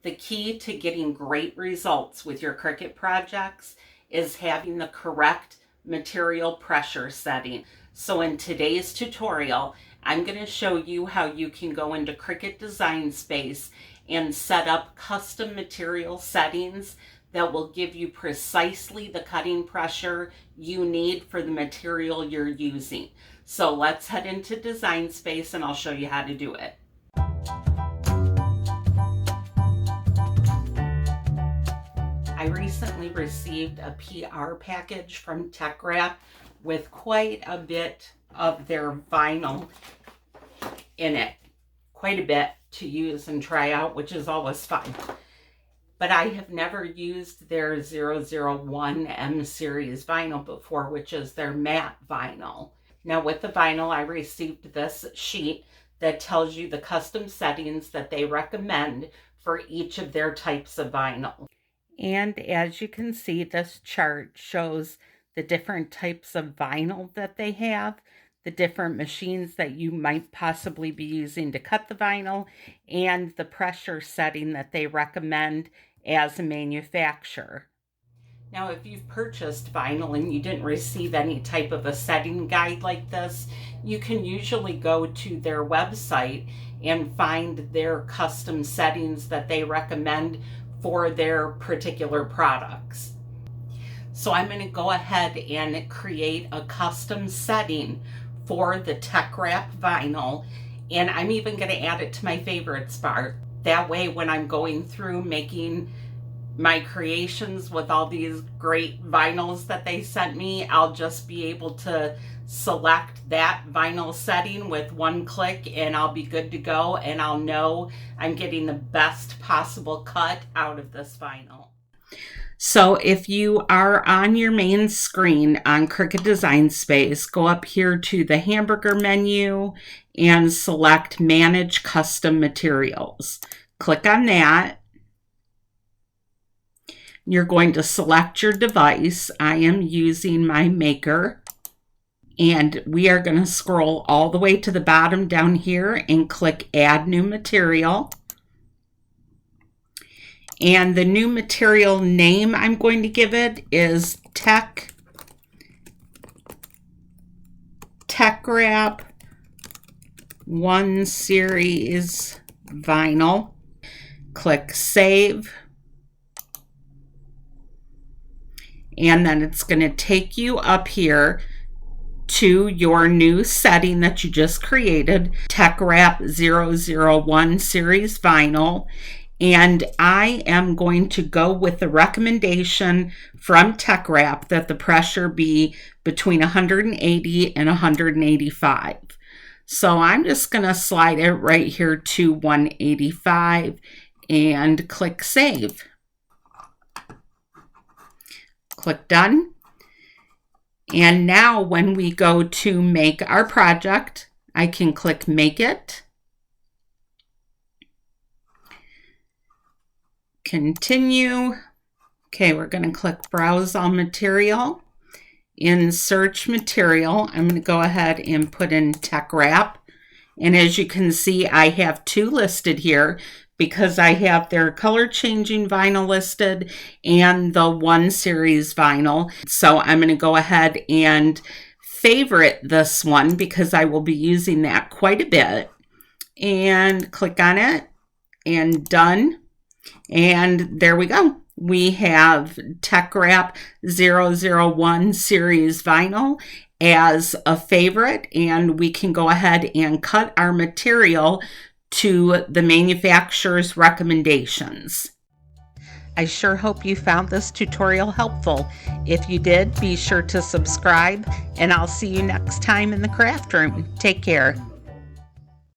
The key to getting great results with your Cricut projects is having the correct material pressure setting. So in today's tutorial, I'm going to show you how you can go into Cricut Design Space and set up custom material settings that will give you precisely the cutting pressure you need for the material you're using. So let's head into Design Space and I'll show you how to do it. I recently received a PR package from TechWrap with quite a bit of their vinyl in it. Quite a bit to use and try out, which is always fun. But I have never used their 001 M series vinyl before, which is their matte vinyl. Now with the vinyl, I received this sheet that tells you the custom settings that they recommend for each of their types of vinyl. And as you can see, this chart shows the different types of vinyl that they have, the different machines that you might possibly be using to cut the vinyl, and the pressure setting that they recommend as a manufacturer. Now, if you've purchased vinyl and you didn't receive any type of a setting guide like this, you can usually go to their website and find their custom settings that they recommend for their particular products. So I'm going to go ahead and create a custom setting for the TechWrap vinyl, and I'm even going to add it to my favorites bar. That way when I'm going through making my creations with all these great vinyls that they sent me, I'll just be able to select that vinyl setting with one click and I'll be good to go, and I'll know I'm getting the best possible cut out of this vinyl. So if you are on your main screen on Cricut Design Space, go up here to the hamburger menu and select Manage Custom Materials. Click on that. You're going to select your device. I am using my Maker. And we are going to scroll all the way to the bottom down here and click Add New Material. And the new material name I'm going to give it is TechWrap 1 Series Vinyl. Click Save. And then it's going to take you up here to your new setting that you just created, TechWrap 001 Series Vinyl. And I am going to go with the recommendation from TechWrap that the pressure be between 180 and 185. So I'm just going to slide it right here to 185 and click Save. Click Done. And now when we go to make our project, I can click Make It. Continue. Okay, we're going to click Browse All Material. In Search Material, I'm going to go ahead and put in TechWrap. And as you can see, I have two listed here because I have their color changing vinyl listed and the 1 series vinyl. So I'm going to go ahead and favorite this one because I will be using that quite a bit. And click on it and Done. And there we go. We have TechWrap 001 Series Vinyl as a favorite, and we can go ahead and cut our material to the manufacturer's recommendations. I sure hope you found this tutorial helpful. If you did, be sure to subscribe, and I'll see you next time in the craft room. Take care.